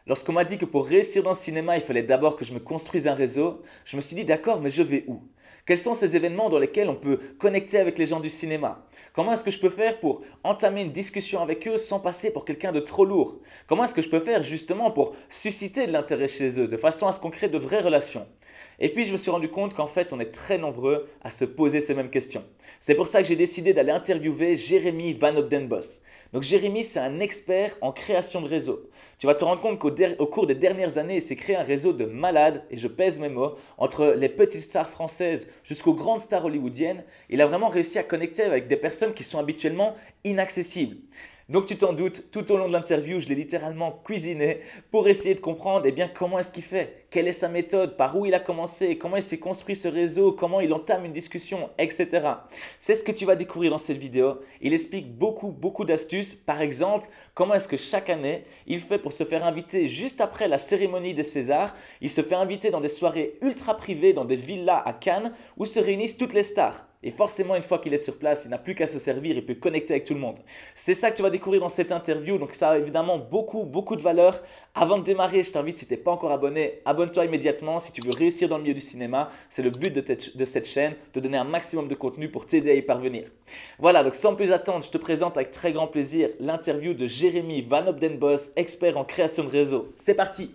Lorsqu'on m'a dit que pour réussir dans le cinéma, il fallait d'abord que je me construise un réseau, je me suis dit d'accord, mais je vais où? Quels sont ces événements dans lesquels on peut connecter avec les gens du cinéma? Comment est-ce que je peux faire pour entamer une discussion avec eux sans passer pour quelqu'un de trop lourd? Comment est-ce que je peux faire justement pour susciter de l'intérêt chez eux de façon à ce qu'on crée de vraies relations? Et puis je me suis rendu compte qu'en fait on est très nombreux à se poser ces mêmes questions. C'est pour ça que j'ai décidé d'aller interviewer Jérémy Van Obdenbos. Donc Jérémy, c'est un expert en création de réseau. Tu vas te rendre compte qu'au cours des dernières années, il s'est créé un réseau de malades, et je pèse mes mots, entre les petites stars françaises jusqu'aux grandes stars hollywoodiennes. Il a vraiment réussi à connecter avec des personnes qui sont habituellement inaccessibles. Donc tu t'en doutes, tout au long de l'interview, je l'ai littéralement cuisiné pour essayer de comprendre bien, comment est-ce qu'il fait, quelle est sa méthode, par où il a commencé, comment il s'est construit ce réseau, comment il entame une discussion, etc. C'est ce que tu vas découvrir dans cette vidéo. Il explique beaucoup d'astuces. Par exemple, comment est-ce que chaque année, il fait pour se faire inviter juste après la cérémonie des Césars. Il se fait inviter dans des soirées ultra privées, dans des villas à Cannes, où se réunissent toutes les stars. Et forcément, une fois qu'il est sur place, il n'a plus qu'à se servir, il peut connecter avec tout le monde. C'est ça que tu vas découvrir dans cette interview, donc ça a évidemment beaucoup de valeur. Avant de démarrer, je t'invite, si tu n'es pas encore abonné, abonne-toi immédiatement si tu veux réussir dans le milieu du cinéma. C'est le but de cette chaîne, te donner un maximum de contenu pour t'aider à y parvenir. Voilà, donc sans plus attendre, je te présente avec très grand plaisir l'interview de Jérémy Van Obdenbos, expert en création de réseau. C'est parti!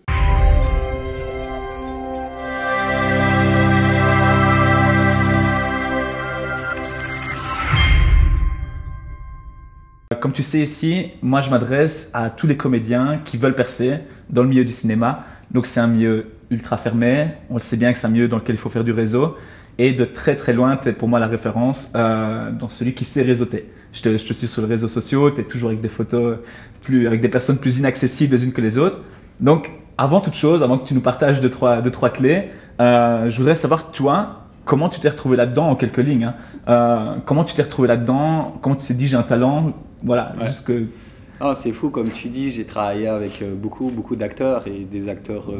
Comme tu sais ici, moi je m'adresse à tous les comédiens qui veulent percer dans le milieu du cinéma. Donc c'est un milieu ultra fermé, on le sait bien que c'est un milieu dans lequel il faut faire du réseau. Et de très loin, tu es pour moi la référence dans celui qui sait réseauter. Je te suis sur les réseaux sociaux, tu es toujours avec des photos, avec des personnes plus inaccessibles les unes que les autres. Donc avant toute chose, avant que tu nous partages deux, trois clés, je voudrais savoir toi, comment tu t'es retrouvé là-dedans en quelques lignes, hein. Comment tu t'es retrouvé là-dedans? Comment tu t'es dit j'ai un talent? Voilà, Ouais. juste que… Ah, c'est fou, comme tu dis, j'ai travaillé avec beaucoup d'acteurs et des acteurs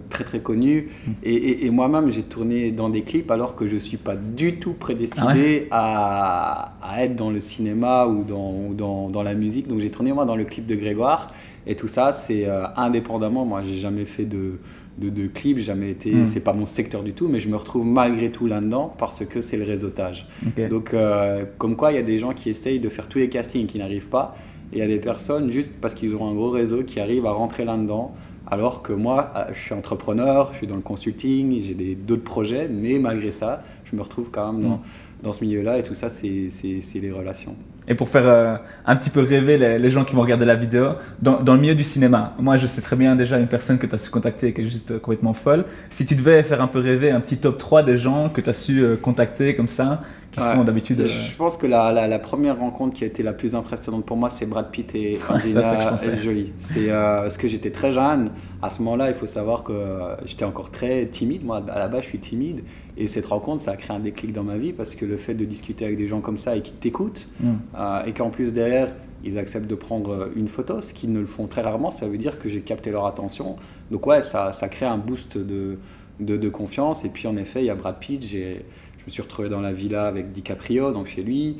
très connus. Et moi-même, j'ai tourné dans des clips alors que je ne suis pas du tout prédestiné à être dans le cinéma ou dans la musique. Donc j'ai tourné moi dans le clip de Grégoire. Et tout ça, c'est indépendamment. Moi, j'ai jamais fait de clips, jamais été, c'est pas mon secteur du tout, mais je me retrouve malgré tout là-dedans parce que c'est le réseautage. Okay. Donc, comme quoi, il y a des gens qui essayent de faire tous les castings qui n'arrivent pas. Et il y a des personnes, juste parce qu'ils ont un gros réseau, qui arrivent à rentrer là-dedans. Alors que moi, je suis entrepreneur, je suis dans le consulting, j'ai d'autres projets, mais malgré ça, je me retrouve quand même dans ce milieu-là. Et tout ça, c'est les relations. Et pour faire un petit peu rêver les gens qui vont regarder la vidéo, dans le milieu du cinéma, moi je sais très bien déjà une personne que tu as su contacter qui est juste complètement folle. Si tu devais faire un peu rêver un petit top 3 des gens que tu as su contacter comme ça, qui sont d'habitude… Je pense que la première rencontre qui a été la plus impressionnante pour moi, c'est Brad Pitt et Angelina Jolie. C'est parce que j'étais très jeune. À ce moment-là, il faut savoir que j'étais encore très timide. Moi, à la base, je suis timide. Et cette rencontre, ça a créé un déclic dans ma vie parce que le fait de discuter avec des gens comme ça et qui t'écoutent, et qu'en plus derrière, ils acceptent de prendre une photo, ce qu'ils ne le font très rarement, ça veut dire que j'ai capté leur attention. Donc ouais, ça crée un boost de confiance. Et puis en effet, il y a Brad Pitt. Je me suis retrouvé dans la villa avec DiCaprio, donc chez lui.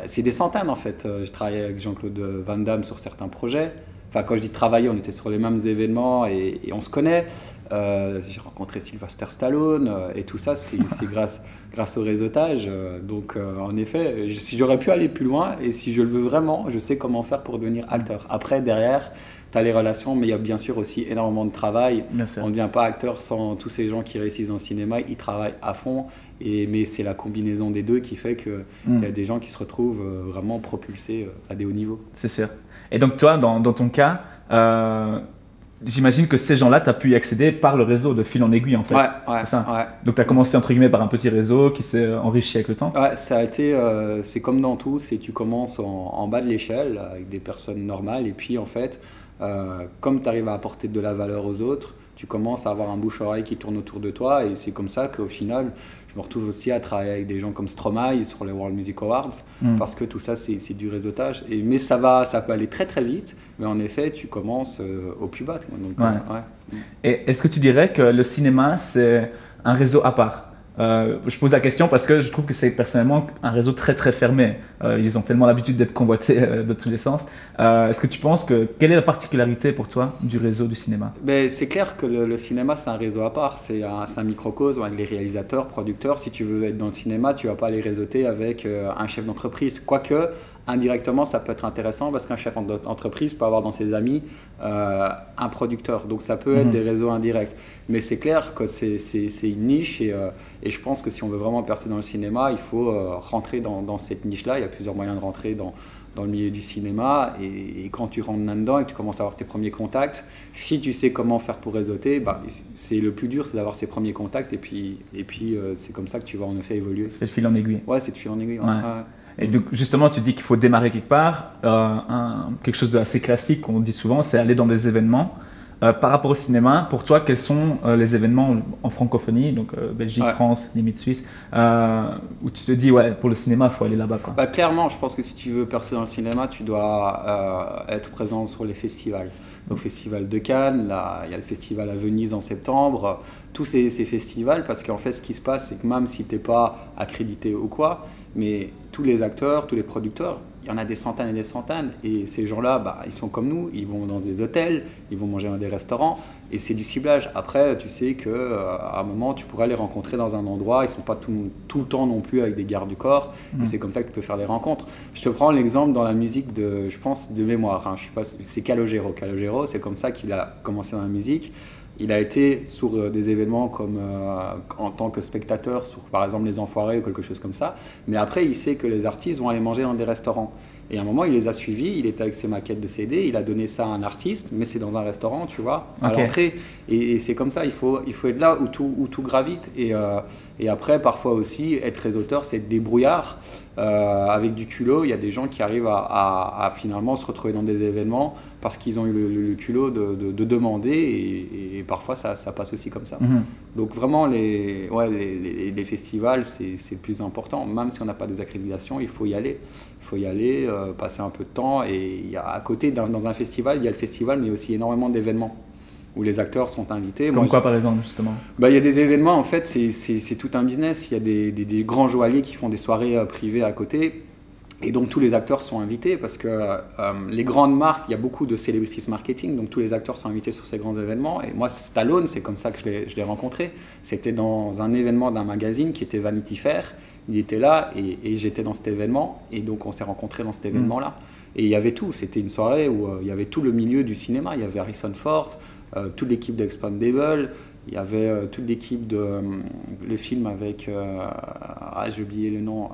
C'est des centaines en fait. J'ai travaillé avec Jean-Claude Van Damme sur certains projets. Enfin, quand je dis travailler, on était sur les mêmes événements et on se connaît. J'ai rencontré Sylvester Stallone et tout ça, c'est grâce au réseautage. Donc, en effet, si j'aurais pu aller plus loin et si je le veux vraiment, je sais comment faire pour devenir acteur. Après, derrière, tu as les relations, mais il y a bien sûr aussi énormément de travail. On ne devient pas acteur sans tous ces gens qui réussissent dans le cinéma. Ils travaillent à fond, mais c'est la combinaison des deux qui fait qu'il y a des gens qui se retrouvent vraiment propulsés à des hauts niveaux. C'est sûr. Et donc toi, dans ton cas, j'imagine que ces gens-là, tu as pu y accéder par le réseau de fil en aiguille en fait. Ouais, c'est ça. Ouais. Donc tu as commencé entre guillemets par un petit réseau qui s'est enrichi avec le temps. Ouais, ça a été, c'est comme dans tout, c'est tu commences en bas de l'échelle avec des personnes normales et puis en fait, comme tu arrives à apporter de la valeur aux autres, tu commences à avoir un bouche-oreille qui tourne autour de toi et c'est comme ça qu'au final, je me retrouve aussi à travailler avec des gens comme Stromae sur les World Music Awards parce que tout ça, c'est du réseautage. Mais ça peut aller très vite, mais en effet, tu commences au plus bas. Donc, Et est-ce que tu dirais que le cinéma, c'est un réseau à part? Je pose la question parce que je trouve que c'est personnellement un réseau très très fermé. Ils ont tellement l'habitude d'être convoités de tous les sens. Est-ce que tu penses que quelle est la particularité pour toi du réseau du cinéma? Ben, c'est clair que le cinéma, c'est un réseau à part. C'est un microcosme avec les réalisateurs, producteurs. Si tu veux être dans le cinéma, tu vas pas aller réseauter avec un chef d'entreprise. Quoique, indirectement, ça peut être intéressant parce qu'un chef d'entreprise peut avoir dans ses amis un producteur. Donc, ça peut être des réseaux indirects. Mais c'est clair que c'est une niche et je pense que si on veut vraiment percer dans le cinéma, il faut rentrer dans cette niche-là. Il y a plusieurs moyens de rentrer dans le milieu du cinéma et quand tu rentres là-dedans et que tu commences à avoir tes premiers contacts, si tu sais comment faire pour réseauter, bah, c'est le plus dur, c'est d'avoir ces premiers contacts et puis c'est comme ça que tu vas en effet évoluer. C'est de fil en aiguille. Ouais, c'est de fil en aiguille. Ouais. Et donc justement, tu dis qu'il faut démarrer quelque part. Quelque chose d'assez classique qu'on dit souvent, c'est aller dans des événements. Par rapport au cinéma, pour toi, quels sont les événements en francophonie, donc Belgique, France, limite Suisse, où tu te dis, ouais, pour le cinéma, il faut aller là-bas, quoi. Bah, clairement, je pense que si tu veux percer dans le cinéma, tu dois être présent sur les festivals. Donc, Festival de Cannes, là, il y a le festival à Venise en septembre, tous ces festivals, parce qu'en fait, ce qui se passe, c'est que même si tu n'es pas accrédité ou quoi, mais tous les acteurs, tous les producteurs, il y en a des centaines et des centaines. Et ces gens-là, bah, ils sont comme nous, ils vont dans des hôtels, ils vont manger dans des restaurants. Et c'est du ciblage. Après, tu sais qu'à un moment, tu pourrais les rencontrer dans un endroit. Ils ne sont pas tout le temps non plus avec des gardes du corps. Et c'est comme ça que tu peux faire des rencontres. Je te prends l'exemple dans la musique je pense, de mémoire. Hein. C'est Calogero. Calogero, c'est comme ça qu'il a commencé dans la musique. Il a été sur des événements comme en tant que spectateur, sur par exemple Les Enfoirés ou quelque chose comme ça. Mais après, il sait que les artistes vont aller manger dans des restaurants. Et à un moment, il les a suivis, il était avec ses maquettes de CD, il a donné ça à un artiste, mais c'est dans un restaurant, tu vois, à l'entrée. Et c'est comme ça, il faut être là où tout gravite. Et après, parfois aussi, être réseauteur, c'est être débrouillard. Avec du culot, il y a des gens qui arrivent à finalement se retrouver dans des événements parce qu'ils ont eu le culot de demander et parfois ça passe aussi comme ça. Donc vraiment, les festivals, c'est le plus important. Même si on n'a pas des accréditations, il faut y aller. Il faut y aller, passer un peu de temps. Et il y a, à côté, dans un festival, il y a le festival, mais il y a aussi énormément d'événements où les acteurs sont invités. Comme quoi, par exemple, justement? Bah, il y a des événements, en fait, c'est tout un business. Il y a des grands joailliers qui font des soirées privées à côté. Et donc, tous les acteurs sont invités parce que les grandes marques, il y a beaucoup de celebrities marketing. Donc, tous les acteurs sont invités sur ces grands événements. Et moi, Stallone, c'est comme ça que je l'ai rencontré. C'était dans un événement d'un magazine qui était Vanity Fair. Il était là et j'étais dans cet événement. Et donc, on s'est rencontrés dans cet événement-là. Et il y avait tout. C'était une soirée où il y avait tout le milieu du cinéma. Il y avait Harrison Ford, toute l'équipe d'Expandable, il y avait toute l'équipe de le film avec j'ai oublié le nom,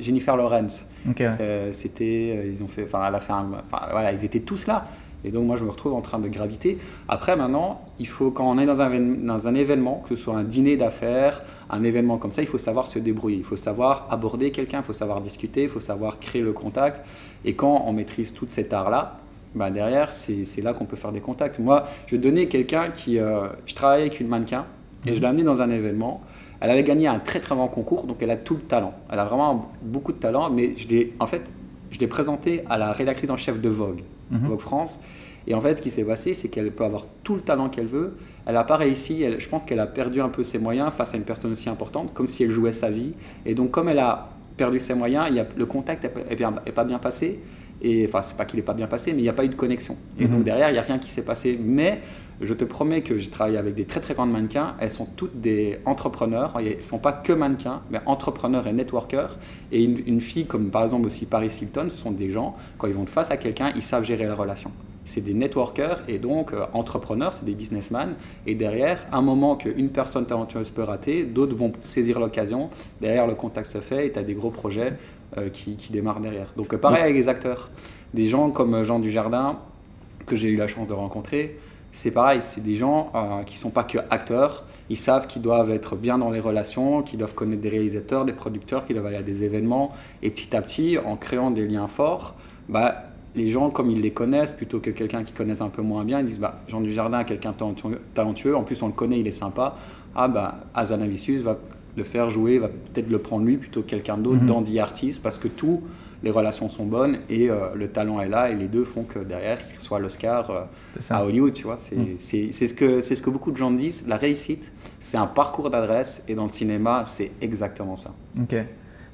Jennifer Lawrence. Ils ont fait, voilà, ils étaient tous là. Et donc moi je me retrouve en train de graviter. Après maintenant, il faut, quand on est dans un événement, que ce soit un dîner d'affaires, un événement comme ça, il faut savoir se débrouiller, il faut savoir aborder quelqu'un, il faut savoir discuter, il faut savoir créer le contact. Et quand on maîtrise tout cet art-là, bah derrière, c'est là qu'on peut faire des contacts. Moi, je vais te donner quelqu'un je travaillais avec une mannequin et je l'ai amenée dans un événement. Elle avait gagné un très très grand concours, donc elle a tout le talent. Elle a vraiment beaucoup de talent, mais je l'ai présentée à la rédactrice en chef de Vogue, Vogue France. Et en fait, ce qui s'est passé, c'est qu'elle peut avoir tout le talent qu'elle veut. Elle n'a pas réussi, je pense qu'elle a perdu un peu ses moyens face à une personne aussi importante, comme si elle jouait sa vie. Et donc, comme elle a perdu ses moyens, le contact n'est pas bien passé. Et enfin, c'est pas qu'il n'est pas bien passé, mais il n'y a pas eu de connexion. Et donc derrière, il n'y a rien qui s'est passé. Mais je te promets que j'ai travaillé avec des très très grandes mannequins. Elles sont toutes des entrepreneurs. Elles ne sont pas que mannequins, mais entrepreneurs et networkers. Et une fille comme par exemple aussi Paris Hilton, ce sont des gens, quand ils vont face à quelqu'un, ils savent gérer la relation. C'est des networkers et donc entrepreneurs, c'est des businessmen. Et derrière, un moment qu'une personne talentueuse peut rater, d'autres vont saisir l'occasion. Derrière, le contact se fait et tu as des gros projets qui démarrent derrière. Donc pareil avec les acteurs. Des gens comme Jean Dujardin, que j'ai eu la chance de rencontrer, c'est pareil, c'est des gens qui ne sont pas que acteurs. Ils savent qu'ils doivent être bien dans les relations, qu'ils doivent connaître des réalisateurs, des producteurs, qu'ils doivent aller à des événements. Et petit à petit, en créant des liens forts, les gens, comme ils les connaissent, plutôt que quelqu'un qui connaisse un peu moins bien, ils disent Jean Dujardin est quelqu'un talentueux, en plus on le connaît, il est sympa. Hazanavicius va le faire jouer, va peut-être le prendre lui plutôt que quelqu'un d'autre dans The Artist, parce que tout les relations sont bonnes et le talent est là et les deux font que derrière il reçoit l'Oscar à Hollywood, tu vois. C'est ce que beaucoup de gens disent, la réussite c'est un parcours d'adresse et dans le cinéma c'est exactement ça. Ok.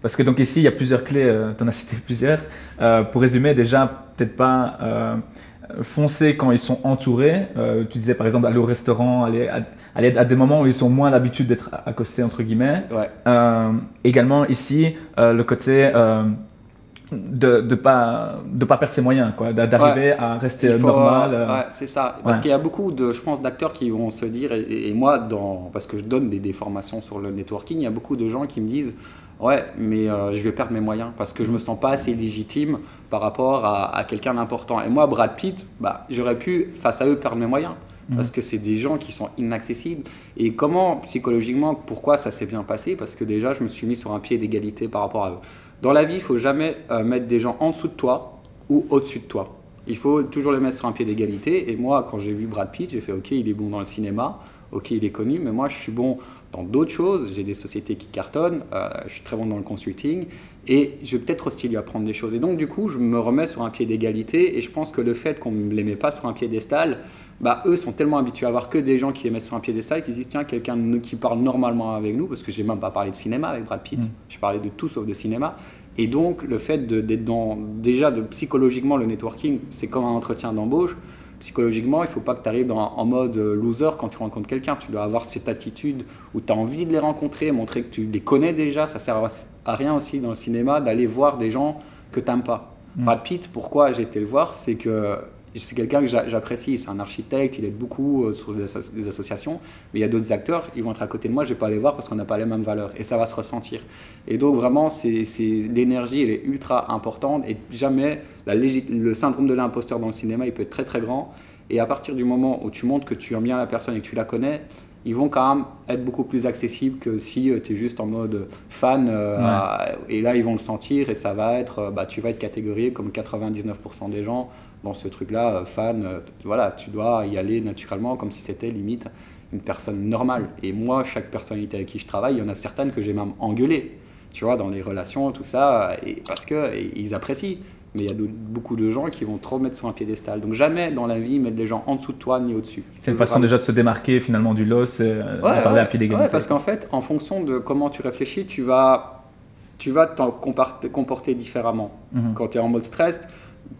Parce que donc ici il y a plusieurs clés, tu en as cité plusieurs. Pour résumer, déjà peut-être pas foncer quand ils sont entourés. Tu disais par exemple aller au restaurant, aller à des moments où ils ont moins l'habitude d'être accostés entre guillemets. Ouais. Également ici le côté de pas perdre ses moyens, quoi, d'arriver à rester normal. Ouais, c'est ça. Parce qu'il y a beaucoup de, je pense, d'acteurs qui vont se dire, et moi, parce que je donne des formations sur le networking, il y a beaucoup de gens qui me disent, ouais, mais je vais perdre mes moyens parce que je me sens pas assez légitime par rapport à quelqu'un d'important. Et moi, Brad Pitt, j'aurais pu, face à eux, perdre mes moyens. Parce que c'est des gens qui sont inaccessibles. Et comment, psychologiquement, pourquoi ça s'est bien passé? Parce que déjà, je me suis mis sur un pied d'égalité par rapport à eux. Dans la vie, il ne faut jamais mettre des gens en dessous de toi ou au-dessus de toi. Il faut toujours les mettre sur un pied d'égalité. Et moi, quand j'ai vu Brad Pitt, j'ai fait « Ok, il est bon dans le cinéma, ok, il est connu, mais moi, je suis bon dans d'autres choses. J'ai des sociétés qui cartonnent, je suis très bon dans le consulting et je vais peut-être aussi lui apprendre des choses. » Et donc, du coup, je me remets sur un pied d'égalité et je pense que le fait qu'on ne les met pas sur un piédestal, eux sont tellement habitués à avoir que des gens qui les mettent sur un piédestal qu'ils disent tiens, quelqu'un qui parle normalement avec nous, parce que je n'ai même pas parlé de cinéma avec Brad Pitt, je parlais de tout sauf de cinéma. Et donc le fait d'être psychologiquement le networking, c'est comme un entretien d'embauche. Psychologiquement, il ne faut pas que tu arrives en mode loser quand tu rencontres quelqu'un. Tu dois avoir cette attitude où tu as envie de les rencontrer, montrer que tu les connais déjà. Ça ne sert à rien aussi dans le cinéma d'aller voir des gens que tu n'aimes pas. Brad Pitt, pourquoi j'ai été le voir, c'est que c'est quelqu'un que j'apprécie, c'est un architecte, il aide beaucoup sur des associations, mais il y a d'autres acteurs, ils vont être à côté de moi, je ne vais pas les voir parce qu'on n'a pas les mêmes valeurs et ça va se ressentir. Et donc vraiment, l'énergie, elle est ultra importante et jamais le syndrome de l'imposteur dans le cinéma, il peut être très très grand et à partir du moment où tu montres que tu aimes bien la personne et que tu la connais, ils vont quand même être beaucoup plus accessibles que si tu es juste en mode fan et là ils vont le sentir et ça va être, tu vas être catégorisé comme 99% des gens dans ce truc-là, fan, voilà, tu dois y aller naturellement comme si c'était limite une personne normale. Et moi, chaque personnalité avec qui je travaille, il y en a certaines que j'ai même engueulées, tu vois, dans les relations, tout ça, parce qu'ils apprécient. Mais il y a beaucoup de gens qui vont trop mettre sur un piédestal. Donc jamais dans la vie mettre les gens en dessous de toi ni au-dessus. C'est une façon déjà de se démarquer finalement du lot, c'est de parler à pied d'égalité. Ouais, parce qu'en fait, en fonction de comment tu réfléchis, tu vas t'en comporter différemment. Quand tu es en mode stress,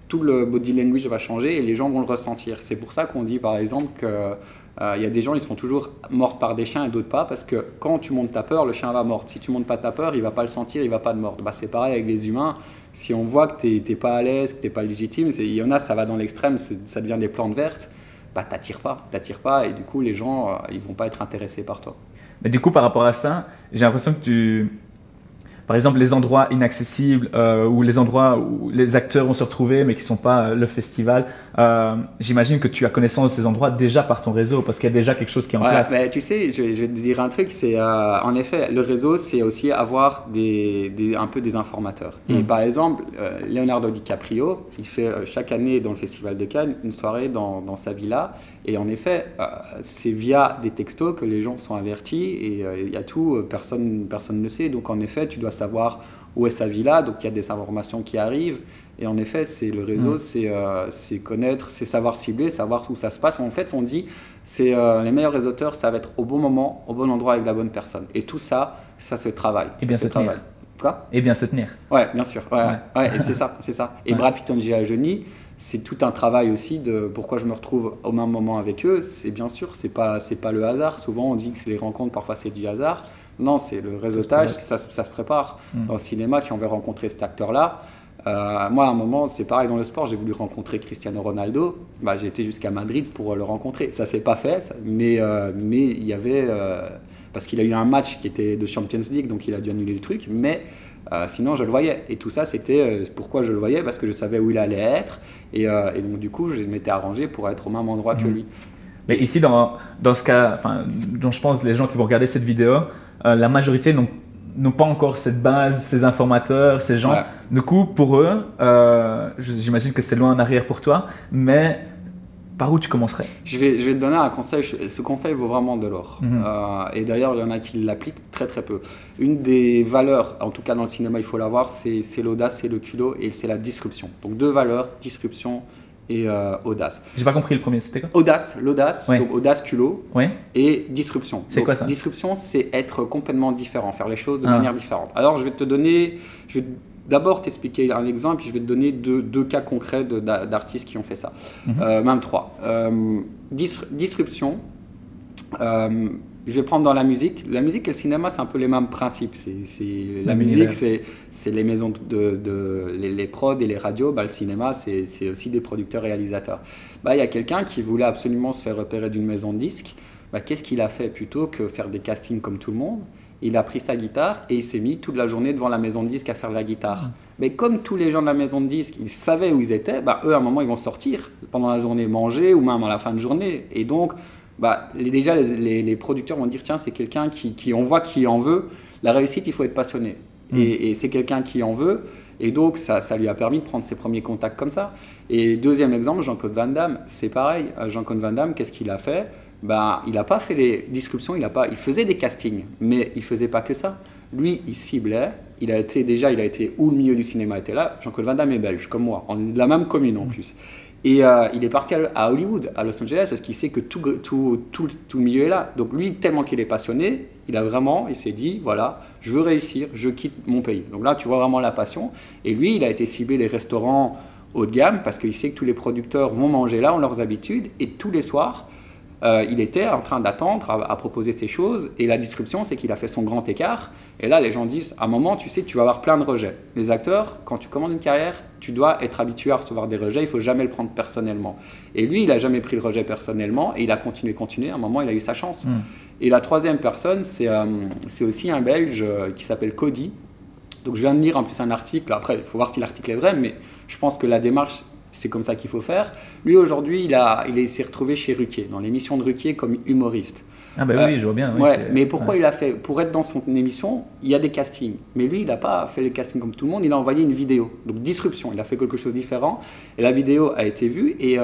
tout le body language va changer et les gens vont le ressentir. C'est pour ça qu'on dit par exemple qu'il y a des gens, ils se font toujours mordre par des chiens et d'autres pas, parce que quand tu montes ta peur, le chien va mordre. Si tu montes pas ta peur, il va pas le sentir, il va pas te mordre. C'est pareil avec les humains. Si on voit que tu n'es pas à l'aise, que tu n'es pas légitime, il y en a, ça va dans l'extrême, ça devient des plantes vertes, t'attires pas et du coup les gens, ils vont pas être intéressés par toi. Mais du coup, par rapport à ça, j'ai l'impression que par exemple, les endroits inaccessibles ou les endroits où les acteurs vont se retrouver mais qui ne sont pas le festival, j'imagine que tu as connaissance de ces endroits déjà par ton réseau parce qu'il y a déjà quelque chose qui est en place. Mais tu sais, je vais te dire un truc, c'est en effet, le réseau, c'est aussi avoir un peu des informateurs. Et par exemple, Leonardo DiCaprio, il fait chaque année dans le Festival de Cannes une soirée dans sa villa. Et en effet, c'est via des textos que les gens sont avertis et il y a tout, personne ne le sait. Donc en effet, tu dois savoir où est sa villa, donc il y a des informations qui arrivent. Et en effet, c'est le réseau, c'est connaître, c'est savoir cibler, savoir où ça se passe. En fait, on dit, c'est les meilleurs réseauteurs, ça va être au bon moment, au bon endroit avec la bonne personne. Et tout ça, ça se travaille. Et bien se tenir. Quoi ? Et bien se tenir. Ouais, bien sûr. Ouais, et c'est ça. Et Brad Pitt, Angelina Jolie, c'est tout un travail aussi de pourquoi je me retrouve au même moment avec eux. C'est bien sûr, c'est pas le hasard. Souvent, on dit que c'est les rencontres, parfois c'est du hasard. Non, c'est le réseautage, ça se prépare. Dans le cinéma, si on veut rencontrer cet acteur-là, moi, à un moment, c'est pareil dans le sport, j'ai voulu rencontrer Cristiano Ronaldo. J'ai été jusqu'à Madrid pour le rencontrer. Ça ne s'est pas fait, mais il y avait... parce qu'il a eu un match qui était de Champions League, donc il a dû annuler le truc. Mais sinon, je le voyais. Et tout ça, c'était pourquoi je le voyais, parce que je savais où il allait être. Et donc, du coup, je m'étais arrangé pour être au même endroit que lui. Mais ici, dans ce cas, dont je pense les gens qui vont regarder cette vidéo, la majorité n'ont pas encore cette base, ces informateurs, ces gens. Ouais. Du coup, pour eux, j'imagine que c'est loin en arrière pour toi, mais par où tu commencerais? Je vais te donner un conseil. Ce conseil vaut vraiment de l'or. Et d'ailleurs, il y en a qui l'appliquent très très peu. Une des valeurs, en tout cas dans le cinéma, il faut l'avoir, c'est l'audace, c'est le culot et c'est la disruption. Donc 2 valeurs, disruption et audace. J'ai pas compris le premier, c'était quoi? L'audace, Ouais. donc audace, culot Ouais. et disruption. C'est quoi ça? Disruption, c'est être complètement différent, faire les choses de Ah. manière différente. Alors je vais d'abord t'expliquer un exemple, puis je vais te donner deux cas concrets d'artistes qui ont fait ça. Même 3. Disruption, je vais prendre dans la musique. La musique et le cinéma, c'est un peu les mêmes principes. La musique, c'est les maisons les prods et les radios. Le cinéma, c'est aussi des producteurs-réalisateurs. Il y a quelqu'un qui voulait absolument se faire repérer d'une maison de disques. Qu'est-ce qu'il a fait plutôt que faire des castings comme tout le monde? Il a pris sa guitare et il s'est mis toute la journée devant la maison de disques à faire de la guitare. Mais comme tous les gens de la maison de disques, ils savaient où ils étaient, eux, à un moment, ils vont sortir pendant la journée manger ou même à la fin de journée. Et donc, déjà, les producteurs vont dire, tiens, c'est quelqu'un on voit qui en veut. La réussite, il faut être passionné. Et c'est quelqu'un qui en veut. Et donc, ça lui a permis de prendre ses premiers contacts comme ça. Et deuxième exemple, Jean-Claude Van Damme, c'est pareil. Jean-Claude Van Damme, qu'est-ce qu'il a fait? Il n'a pas fait les disruptions, il faisait des castings, mais il ne faisait pas que ça. Lui, il ciblait, il a été où le milieu du cinéma était là. Jean-Claude Van Damme est belge, comme moi, on est de la même commune en plus. Et il est parti à Hollywood, à Los Angeles, parce qu'il sait que tout le milieu est là. Donc lui, tellement qu'il est passionné, il s'est dit, voilà, je veux réussir, je quitte mon pays. Donc là, tu vois vraiment la passion. Et lui, il a été ciblé les restaurants haut de gamme, parce qu'il sait que tous les producteurs vont manger là, ont leurs habitudes, et tous les soirs, il était en train d'attendre à proposer ces choses. Et la disruption, c'est qu'il a fait son grand écart. Et là, les gens disent, à un moment, tu sais, tu vas avoir plein de rejets. Les acteurs, quand tu commences une carrière, tu dois être habitué à recevoir des rejets. Il ne faut jamais le prendre personnellement. Et lui, il n'a jamais pris le rejet personnellement. Et il a continué. À un moment, il a eu sa chance. Et la troisième personne, c'est aussi un Belge qui s'appelle Cody. Donc, je viens de lire en plus un article. Après, il faut voir si l'article est vrai. Mais je pense que la démarche, c'est comme ça qu'il faut faire. Lui, aujourd'hui, il s'est retrouvé chez Ruquier, dans l'émission de Ruquier comme humoriste. Ah oui, je vois bien. Oui, mais pourquoi il a fait? Pour être dans son émission, il y a des castings. Mais lui, il n'a pas fait les castings comme tout le monde, il a envoyé une vidéo. Donc, disruption, il a fait quelque chose de différent. Et la vidéo a été vue. Et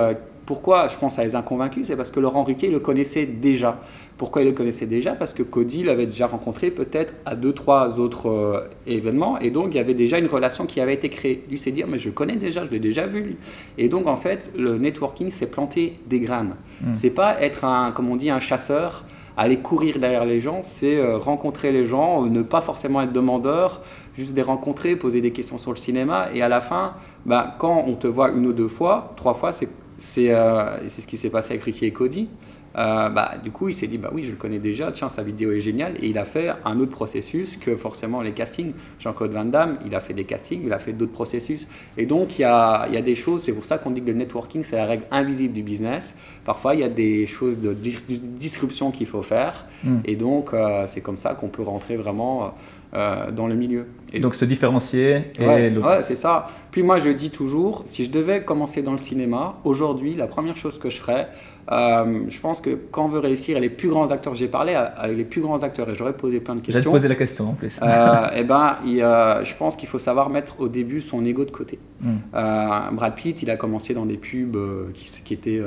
pourquoi je pense à les inconvaincus? C'est parce que Laurent Ruquier le connaissait déjà. Pourquoi il le connaissait déjà? Parce que Cody l'avait déjà rencontré peut-être à 2-3 autres événements. Et donc, il y avait déjà une relation qui avait été créée. Lui s'est dit, mais je le connais déjà, je l'ai déjà vu. Lui. Et donc, en fait, le networking, c'est planter des graines. C'est pas être comme on dit, un chasseur, aller courir derrière les gens, c'est rencontrer les gens, ne pas forcément être demandeur, juste les rencontrer, poser des questions sur le cinéma. Et à la fin, quand on te voit 1 ou 2 fois, 3 fois, c'est ce qui s'est passé avec Ricky et Cody. Du coup, il s'est dit, oui, je le connais déjà, tiens, sa vidéo est géniale. Et il a fait un autre processus que forcément les castings. Jean-Claude Van Damme, il a fait des castings, il a fait d'autres processus. Et donc, il y a des choses, c'est pour ça qu'on dit que le networking, c'est la règle invisible du business. Parfois, il y a des choses de disruption qu'il faut faire. Et donc, c'est comme ça qu'on peut rentrer vraiment dans le milieu. Et donc, se différencier ouais, c'est ça. Puis moi, je dis toujours, si je devais commencer dans le cinéma, aujourd'hui, la première chose que je ferais, je pense que quand on veut réussir, et les plus grands acteurs, j'ai parlé avec les plus grands acteurs et j'aurais posé plein de questions. J'ai posé la question en plus. Je pense qu'il faut savoir mettre au début son ego de côté. Brad Pitt, il a commencé dans des pubs qui étaient,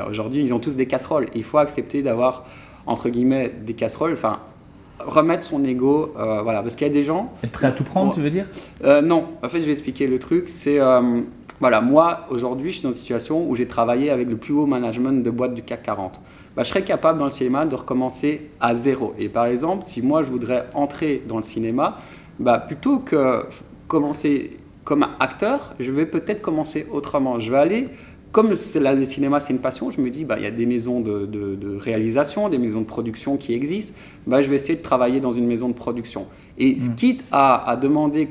aujourd'hui, ils ont tous des casseroles. Il faut accepter d'avoir, entre guillemets, des casseroles, remettre son ego, parce qu'il y a des gens... Être prêt à tout prendre, tu veux dire? Non, en fait, je vais expliquer le truc. C'est, moi, aujourd'hui, je suis dans une situation où j'ai travaillé avec le plus haut management de boîtes du CAC 40. Je serais capable dans le cinéma de recommencer à zéro. Et par exemple, si moi, je voudrais entrer dans le cinéma, plutôt que commencer comme acteur, je vais peut-être commencer autrement. Je vais aller... Comme le cinéma, c'est une passion, je me dis, il y a des maisons de réalisation, des maisons de production qui existent. Je vais essayer de travailler dans une maison de production. Et quitte à demander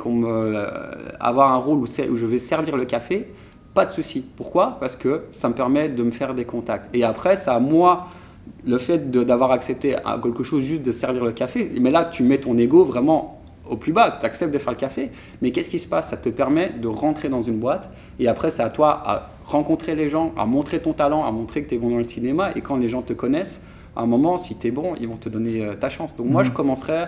avoir un rôle où je vais servir le café, pas de souci. Pourquoi? Parce que ça me permet de me faire des contacts. Et après, ça, moi, le fait d'avoir accepté quelque chose juste de servir le café, mais là, tu mets ton ego vraiment au plus bas, tu acceptes de faire le café, mais qu'est-ce qui se passe? Ça te permet de rentrer dans une boîte et après c'est à toi à rencontrer les gens, à montrer ton talent, à montrer que tu es bon dans le cinéma et quand les gens te connaissent, à un moment, si tu es bon, ils vont te donner ta chance. Donc moi, je commencerai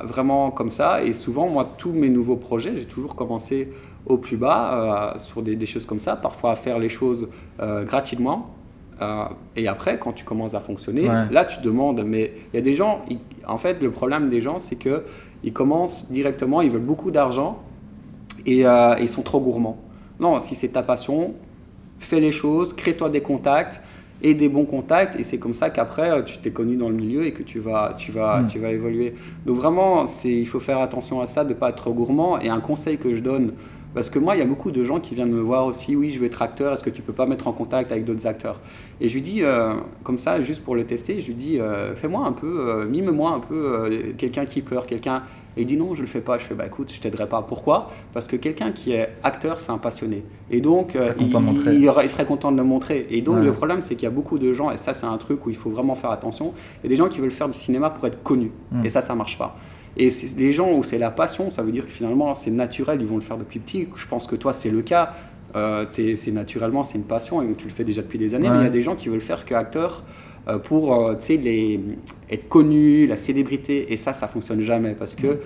vraiment comme ça et souvent, moi, tous mes nouveaux projets, j'ai toujours commencé au plus bas sur des choses comme ça, parfois à faire les choses gratuitement. Et après, quand tu commences à fonctionner, là tu te demandes, mais il y a des gens, en fait le problème des gens c'est qu'ils commencent directement, ils veulent beaucoup d'argent et ils sont trop gourmands. Non, si c'est ta passion, fais les choses, crée-toi des contacts et des bons contacts, et c'est comme ça qu'après tu t'es connu dans le milieu et que tu vas évoluer. Donc vraiment, il faut faire attention à ça, de ne pas être trop gourmand. Et un conseil que je donne, parce que moi, il y a beaucoup de gens qui viennent me voir aussi, oui, je veux être acteur, est-ce que tu peux pas mettre en contact avec d'autres acteurs? Et je lui dis, comme ça, juste pour le tester, je lui dis, fais-moi un peu, mime-moi un peu quelqu'un qui pleure, quelqu'un. Et il dit non, je le fais pas. Je fais, bah écoute, je t'aiderai pas. Pourquoi? Parce que quelqu'un qui est acteur, c'est un passionné. Et donc, il serait content de le montrer. Et donc, le problème, c'est qu'il y a beaucoup de gens, et ça, c'est un truc où il faut vraiment faire attention. Il y a des gens qui veulent faire du cinéma pour être connus. Et ça marche pas. Et les gens où c'est la passion, ça veut dire que finalement, c'est naturel, ils vont le faire depuis petit. Je pense que toi, c'est le cas. Naturellement, c'est une passion et tu le fais déjà depuis des années. Mais il y a des gens qui veulent faire que acteur pour être connu, la célébrité, et ça fonctionne jamais parce que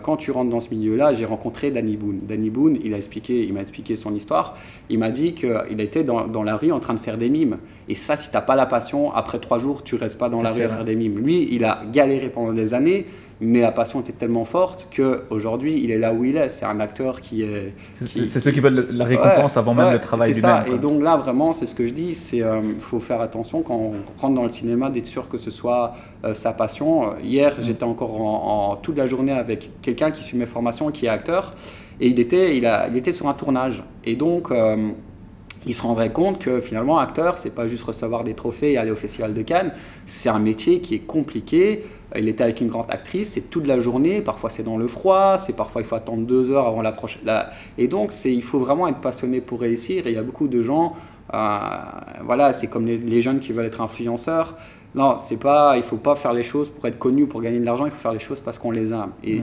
quand tu rentres dans ce milieu-là, j'ai rencontré Danny Boone. Danny Boone, il m'a expliqué son histoire. Il m'a dit qu'il était dans la rue en train de faire des mimes. Et ça, si tu n'as pas la passion, après 3 jours, tu restes pas dans la rue à faire des mimes. Lui, il a galéré pendant des années, mais la passion était tellement forte qu'aujourd'hui, il est là où il est. C'est un acteur qui est... C'est ceux qui veulent la récompense avant même le travail lui-même. C'est ça. Et donc là, vraiment, c'est ce que je dis, c'est faut faire attention quand on rentre dans le cinéma, d'être sûr que ce soit sa passion. Hier, j'étais encore en toute la journée avec quelqu'un qui suit mes formations, qui est acteur, et il était sur un tournage. Et donc... il se rendrait compte que finalement, acteur, c'est pas juste recevoir des trophées et aller au Festival de Cannes, c'est un métier qui est compliqué. Il était avec une grande actrice, c'est toute la journée, parfois c'est dans le froid, parfois il faut attendre 2 heures avant la prochaine. Et donc, il faut vraiment être passionné pour réussir. Et il y a beaucoup de gens, voilà, c'est comme les jeunes qui veulent être influenceurs. Non, il ne faut pas faire les choses pour être connu, pour gagner de l'argent, il faut faire les choses parce qu'on les aime. Et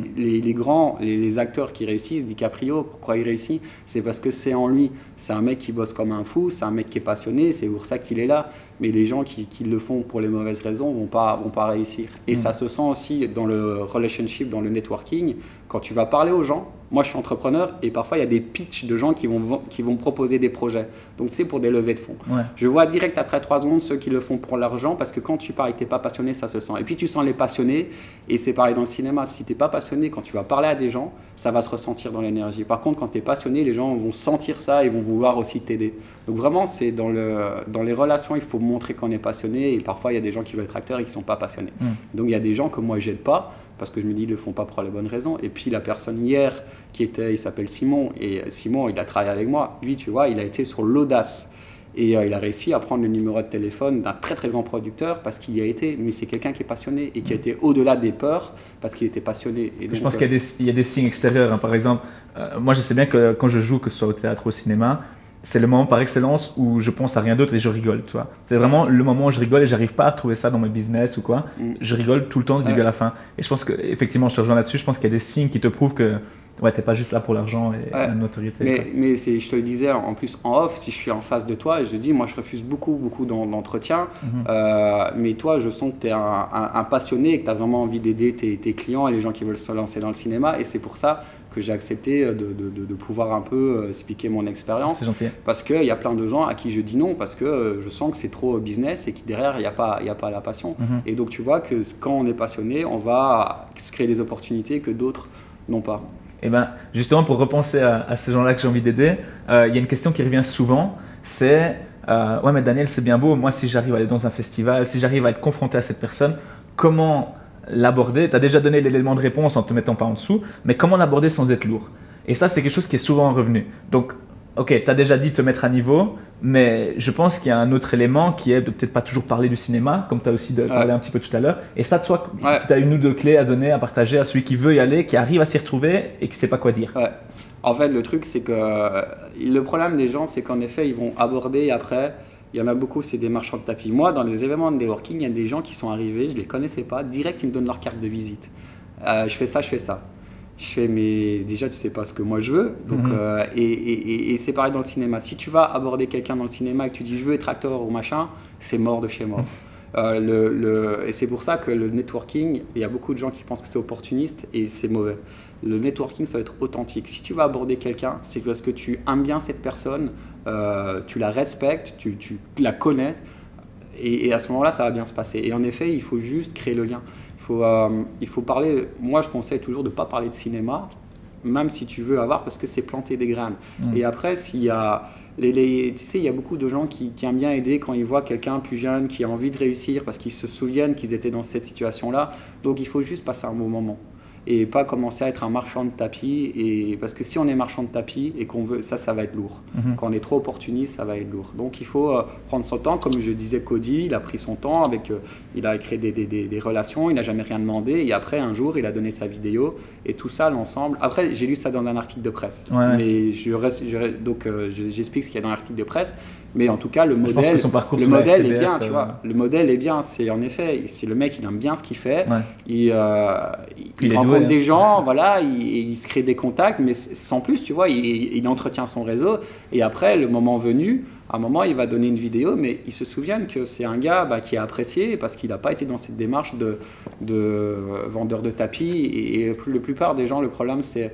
les acteurs qui réussissent, DiCaprio, pourquoi il réussit? C'est parce que c'est en lui. C'est un mec qui bosse comme un fou, c'est un mec qui est passionné, c'est pour ça qu'il est là. Mais les gens qui le font pour les mauvaises raisons vont pas réussir. Et ça se sent aussi dans le relationship, dans le networking. Quand tu vas parler aux gens, moi je suis entrepreneur et parfois il y a des pitchs de gens qui vont proposer des projets. Donc c'est pour des levées de fonds. Je vois direct après 3 secondes ceux qui le font pour l'argent parce que quand tu parles et que tu n'es pas passionné, ça se sent. Et puis tu sens les passionnés et c'est pareil dans le cinéma. Si tu n'es pas passionné, quand tu vas parler à des gens, ça va se ressentir dans l'énergie. Par contre, quand tu es passionné, les gens vont sentir ça et vont vouloir aussi t'aider. Donc vraiment, c'est dans les relations, il faut montrer qu'on est passionné et parfois il y a des gens qui veulent être acteurs et qui ne sont pas passionnés. Donc il y a des gens que moi j'aide pas parce que je me dis ils ne le font pas pour les bonnes raisons. Et puis la personne hier il s'appelle Simon et Simon il a travaillé avec moi. Lui tu vois il a été sur l'audace et il a réussi à prendre le numéro de téléphone d'un très très grand producteur parce qu'il y a été. Mais c'est quelqu'un qui est passionné et qui a été au-delà des peurs parce qu'il était passionné. Et donc, je pense qu'il y a des signes extérieurs. Par exemple, moi je sais bien que quand je joue, que ce soit au théâtre ou au cinéma, c'est le moment par excellence où je pense à rien d'autre et je rigole, tu vois. C'est vraiment le moment où je rigole et j'arrive pas à retrouver ça dans mes business ou quoi. Je rigole tout le temps du début à la fin. Et je pense que effectivement, je te rejoins là-dessus. Je pense qu'il y a des signes qui te prouvent que t'es pas juste là pour l'argent et la notoriété. Mais je te le disais en plus en off, si je suis en face de toi, et je dis, moi je refuse beaucoup d'entretiens. Mais toi, je sens que tu es un passionné et que tu as vraiment envie d'aider tes clients et les gens qui veulent se lancer dans le cinéma. Et c'est pour ça que j'ai accepté de pouvoir un peu expliquer mon expérience. C'est gentil. Parce qu'il y a plein de gens à qui je dis non, parce que je sens que c'est trop business et que derrière, il n'y a pas la passion. Et donc, tu vois que quand on est passionné, on va se créer des opportunités que d'autres n'ont pas. Et ben, justement, pour repenser à ces gens-là que j'ai envie d'aider, il y a une question qui revient souvent, c'est ouais, mais Daniel, c'est bien beau, moi, si j'arrive à aller dans un festival, si j'arrive à être confronté à cette personne, comment l'aborder? Tu as déjà donné l'élément de réponse en te mettant pas en dessous, mais comment l'aborder sans être lourd? Et ça, c'est quelque chose qui est souvent revenu. Donc, ok, tu as déjà dit te mettre à niveau, mais je pense qu'il y a un autre élément qui est de peut-être pas toujours parler du cinéma, comme tu as aussi parlé un petit peu tout à l'heure. Et ça, toi, si tu as une ou deux clés à donner, à partager à celui qui veut y aller, qui arrive à s'y retrouver et qui ne sait pas quoi dire. En fait, le truc, c'est que le problème des gens, c'est qu'en effet, ils vont aborder et après, il y en a beaucoup, c'est des marchands de tapis. Moi, dans les événements de networking, il y a des gens qui sont arrivés, je ne les connaissais pas, direct, ils me donnent leur carte de visite. Je fais ça. Je fais, mais déjà, tu ne sais pas ce que moi je veux. Donc, et c'est pareil dans le cinéma. Si tu vas aborder quelqu'un dans le cinéma et que tu dis je veux être acteur ou machin, c'est mort de chez mort. Et c'est pour ça que le networking, il y a beaucoup de gens qui pensent que c'est opportuniste et c'est mauvais. le networking, ça va être authentique. Si tu vas aborder quelqu'un, c'est parce que tu aimes bien cette personne, tu la respectes, tu la connais, et à ce moment-là, ça va bien se passer. Et en effet, il faut juste créer le lien. Il faut parler, moi je conseille toujours de ne pas parler de cinéma, même si tu veux avoir, parce que c'est planter des graines. Et après, s'il y a, tu sais, il y a beaucoup de gens qui aiment bien aider quand ils voient quelqu'un plus jeune qui a envie de réussir, parce qu'ils se souviennent qu'ils étaient dans cette situation-là. Donc il faut juste passer un bon moment. Et pas commencer à être un marchand de tapis. Et parce que si on est marchand de tapis et qu'on veut, ça va être lourd. Quand on est trop opportuniste, ça va être lourd. Donc il faut prendre son temps. Comme je disais, Cody, il a pris son temps. Il a créé des relations, il n'a jamais rien demandé. Et après, un jour, il a donné sa vidéo. Et tout ça, l'ensemble. Après, j'ai lu ça dans un article de presse. Ouais. Mais j'explique ce qu'il y a dans l'article de presse. Mais en tout cas, le modèle est bien, tu vois. Le modèle est bien. C'est en effet, c'est le mec, il aime bien ce qu'il fait. Il rencontre des gens, voilà, il se crée des contacts, mais sans plus, tu vois. Il entretient son réseau. Et après, le moment venu, à un moment, il va donner une vidéo, mais ils se souviennent que c'est un gars qui est apprécié parce qu'il n'a pas été dans cette démarche de vendeur de tapis. Et la plupart des gens, le problème, c'est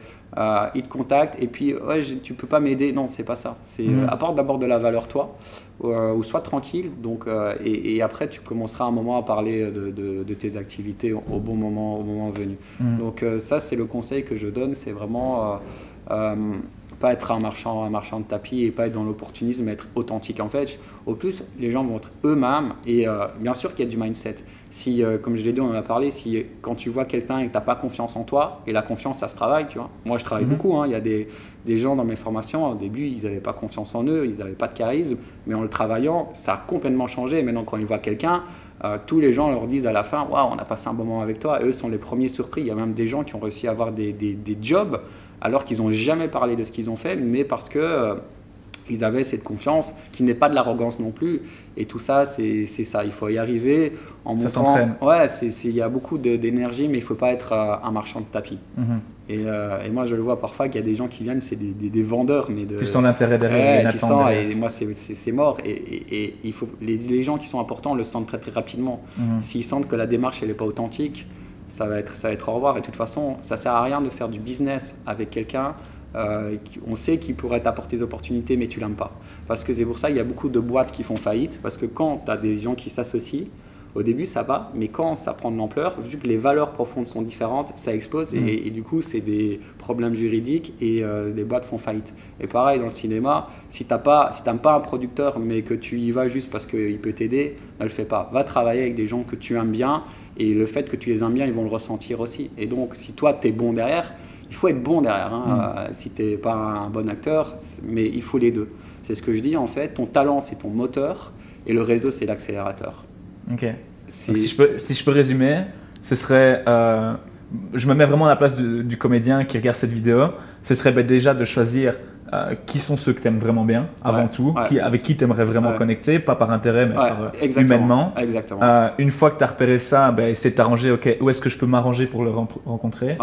ils te contactent et puis tu peux pas m'aider. Non, c'est pas ça. C'est apporte d'abord de la valeur toi, ou sois tranquille. Donc, et après, tu commenceras un moment à parler de tes activités au bon moment, au moment venu. Donc ça, c'est le conseil que je donne. C'est vraiment pas être un marchand de tapis et pas être dans l'opportunisme, être authentique. En fait, au plus, les gens vont être eux-mêmes et bien sûr qu'il y a du mindset. Si, comme je l'ai dit, on en a parlé, si quand tu vois quelqu'un et que tu n'as pas confiance en toi, et la confiance, ça se travaille, tu vois. Moi, je travaille beaucoup. Il y a des gens dans mes formations, au début, ils n'avaient pas confiance en eux, ils n'avaient pas de charisme, mais en le travaillant, ça a complètement changé. Et maintenant, quand ils voient quelqu'un, tous les gens leur disent à la fin, waouh, on a passé un bon moment avec toi. Et eux sont les premiers surpris. Il y a même des gens qui ont réussi à avoir des jobs alors qu'ils n'ont jamais parlé de ce qu'ils ont fait, mais parce que ils avaient cette confiance, qui n'est pas de l'arrogance non plus. Et tout ça, c'est ça. Il faut y arriver en montrant. Ça s'entraîne. Ouais, il y a beaucoup d'énergie, mais il ne faut pas être un marchand de tapis. Et moi, je le vois parfois qu'il y a des gens qui viennent, c'est des vendeurs. Mais tu sens l'intérêt derrière. Tu sens, et moi, c'est mort. Et il faut, les gens qui sont importants le sentent très, très rapidement. S'ils sentent que la démarche, elle n'est pas authentique, ça va être au revoir. Et de toute façon, ça ne sert à rien de faire du business avec quelqu'un. On sait qu'il pourrait t'apporter des opportunités, mais tu l'aimes pas. Parce que c'est pour ça qu'il y a beaucoup de boîtes qui font faillite. Parce que quand tu as des gens qui s'associent, au début ça va, mais quand ça prend de l'ampleur, vu que les valeurs profondes sont différentes, ça explose et du coup c'est des problèmes juridiques et les boîtes font faillite. Et pareil dans le cinéma, si tu n'aimes pas un producteur mais que tu y vas juste parce qu'il peut t'aider, ne le fais pas. Va travailler avec des gens que tu aimes bien et le fait que tu les aimes bien, ils vont le ressentir aussi. Et donc si toi tu es bon derrière, il faut être bon derrière, si tu n'es pas un bon acteur, mais il faut les deux. C'est ce que je dis en fait, ton talent c'est ton moteur et le réseau c'est l'accélérateur. Ok. Donc, si je peux résumer, ce serait, je me mets vraiment à la place du comédien qui regarde cette vidéo, ce serait déjà de choisir qui sont ceux que tu aimes vraiment bien avant tout, avec qui tu aimerais vraiment connecter, pas par intérêt mais par humainement. Exactement. Une fois que tu as repéré ça, essayer de t'arranger, ok, où est-ce que je peux m'arranger pour le rencontrer.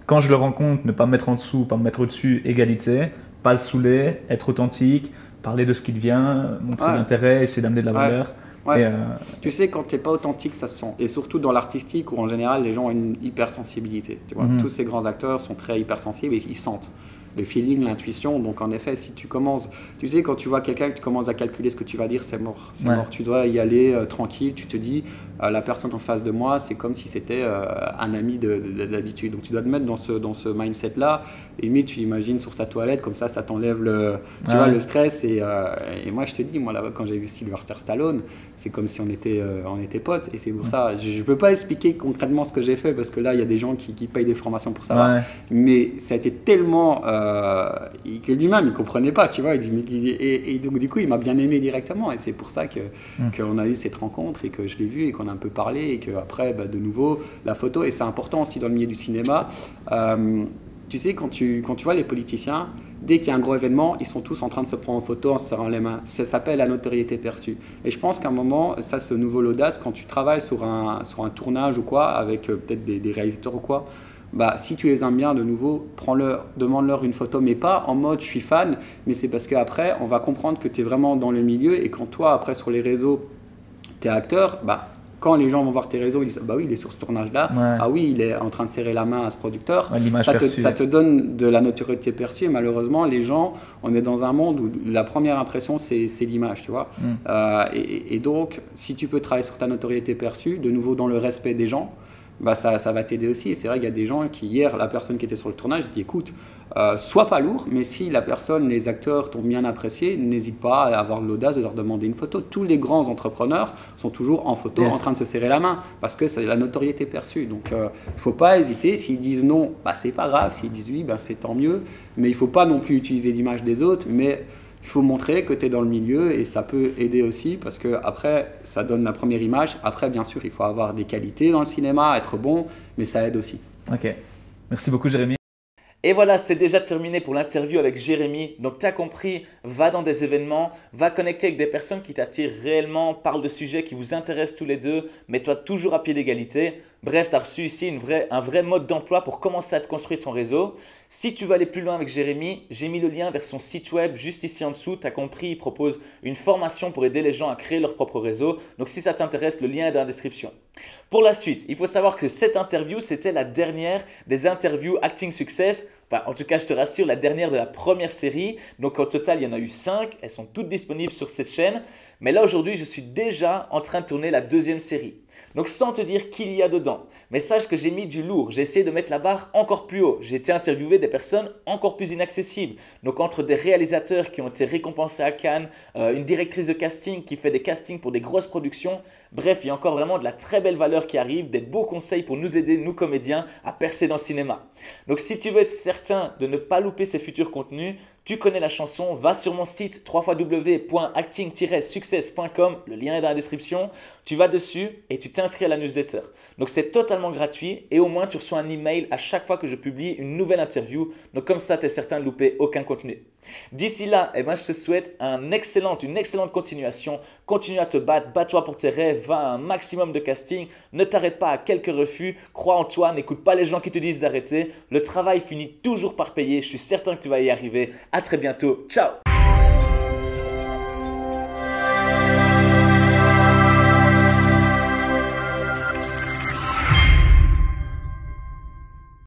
Quand je le rencontre, ne pas me mettre en dessous, pas me mettre au-dessus, égalité, pas le saouler, être authentique, parler de ce qui te vient, montrer l'intérêt, essayer d'amener de la valeur. Tu sais, quand tu n'es pas authentique, ça se sent. Et surtout dans l'artistique où en général les gens ont une hypersensibilité. Tu vois, tous ces grands acteurs sont très hypersensibles et ils sentent le feeling, l'intuition. Donc en effet, si tu commences, tu sais, quand tu vois quelqu'un que tu commences à calculer ce que tu vas dire, c'est mort. C'est mort. Tu dois y aller tranquille. Tu te dis, la personne en face de moi, c'est comme si c'était un ami d'habitude. Donc tu dois te mettre dans ce mindset-là. Et limite, tu imagines sur sa toilette, comme ça t'enlève le stress. Et moi, je te dis, moi, là, quand j'ai vu Sylvester Stallone, c'est comme si on était potes. Et c'est pour ça, je ne peux pas expliquer concrètement ce que j'ai fait, parce que là, il y a des gens qui payent des formations pour savoir. Mais ça a été tellement que lui-même, il ne comprenait pas, tu vois. Il dit, et donc, du coup, il m'a bien aimé directement. Et c'est pour ça qu'on a eu cette rencontre et que je l'ai vu et qu'on a un peu parlé. Et qu'après, de nouveau, la photo. Et c'est important aussi dans le milieu du cinéma. Tu sais, quand tu vois les politiciens, dès qu'il y a un gros événement, ils sont tous en train de se prendre en photo en se serrant les mains. Ça s'appelle la notoriété perçue. Et je pense qu'à un moment, ça c'est au nouveau l'audace, quand tu travailles sur un tournage ou quoi, avec peut-être des réalisateurs ou quoi, si tu les aimes bien de nouveau, demande-leur une photo, mais pas en mode je suis fan, mais c'est parce qu'après, on va comprendre que tu es vraiment dans le milieu et quand toi, après sur les réseaux, tu es acteur, quand les gens vont voir tes réseaux, ils disent bah oui, il est sur ce tournage-là, Ouais. ah oui, il est en train de serrer la main à ce producteur. Ouais, l'image Ça perçue. te donne de la notoriété perçue. Et malheureusement, les gens, on est dans un monde où la première impression, c'est l'image, tu vois. Et donc, si tu peux travailler sur ta notoriété perçue, de nouveau dans le respect des gens, bah ça va t'aider aussi. Et c'est vrai qu'il y a des gens qui, hier, la personne qui était sur le tournage, dit écoute, sois pas lourd, mais si la personne, les acteurs t'ont bien apprécié, n'hésite pas à avoir l'audace de leur demander une photo. Tous les grands entrepreneurs sont toujours en photo, en train de se serrer la main, parce que c'est la notoriété perçue. Donc, il ne faut pas hésiter. S'ils disent non, bah, c'est pas grave. S'ils disent oui, bah, c'est tant mieux. Mais il ne faut pas non plus utiliser l'image des autres, mais il faut montrer que tu es dans le milieu et ça peut aider aussi parce que après ça donne la première image. Après, bien sûr, il faut avoir des qualités dans le cinéma, être bon, mais ça aide aussi. Ok. Merci beaucoup, Jérémy. Et voilà, c'est déjà terminé pour l'interview avec Jérémy. Donc, tu as compris, va dans des événements, va connecter avec des personnes qui t'attirent réellement, parle de sujets qui vous intéressent tous les deux, mets-toi toujours à pied d'égalité. Bref, tu as reçu ici un vrai mode d'emploi pour commencer à te construire ton réseau. Si tu veux aller plus loin avec Jérémy, j'ai mis le lien vers son site web juste ici en dessous. Tu as compris, il propose une formation pour aider les gens à créer leur propre réseau. Donc, si ça t'intéresse, le lien est dans la description. Pour la suite, il faut savoir que cette interview, c'était la dernière des interviews Acting Success. Enfin, en tout cas, je te rassure, la dernière de la première série. Donc, au total, il y en a eu 5. Elles sont toutes disponibles sur cette chaîne. Mais là, aujourd'hui, je suis déjà en train de tourner la deuxième série. Donc, sans te dire qu'il y a dedans. Mais sache que j'ai mis du lourd. J'ai essayé de mettre la barre encore plus haut. J'ai été interviewé des personnes encore plus inaccessibles. Donc, entre des réalisateurs qui ont été récompensés à Cannes, une directrice de casting qui fait des castings pour des grosses productions. Bref, il y a encore vraiment de la très belle valeur qui arrive, des beaux conseils pour nous aider, nous comédiens, à percer dans le cinéma. Donc, si tu veux être certain de ne pas louper ces futurs contenus, tu connais la chanson, va sur mon site www.acting-success.com, le lien est dans la description. Tu vas dessus et tu t'inscris à la newsletter. Donc c'est totalement gratuit et au moins tu reçois un email à chaque fois que je publie une nouvelle interview. Donc comme ça, tu es certain de louper aucun contenu. D'ici là, je te souhaite une excellente continuation. Continue à te battre, bats-toi pour tes rêves, va à un maximum de casting. Ne t'arrête pas à quelques refus. Crois en toi, n'écoute pas les gens qui te disent d'arrêter. Le travail finit toujours par payer. Je suis certain que tu vas y arriver. À très bientôt. Ciao!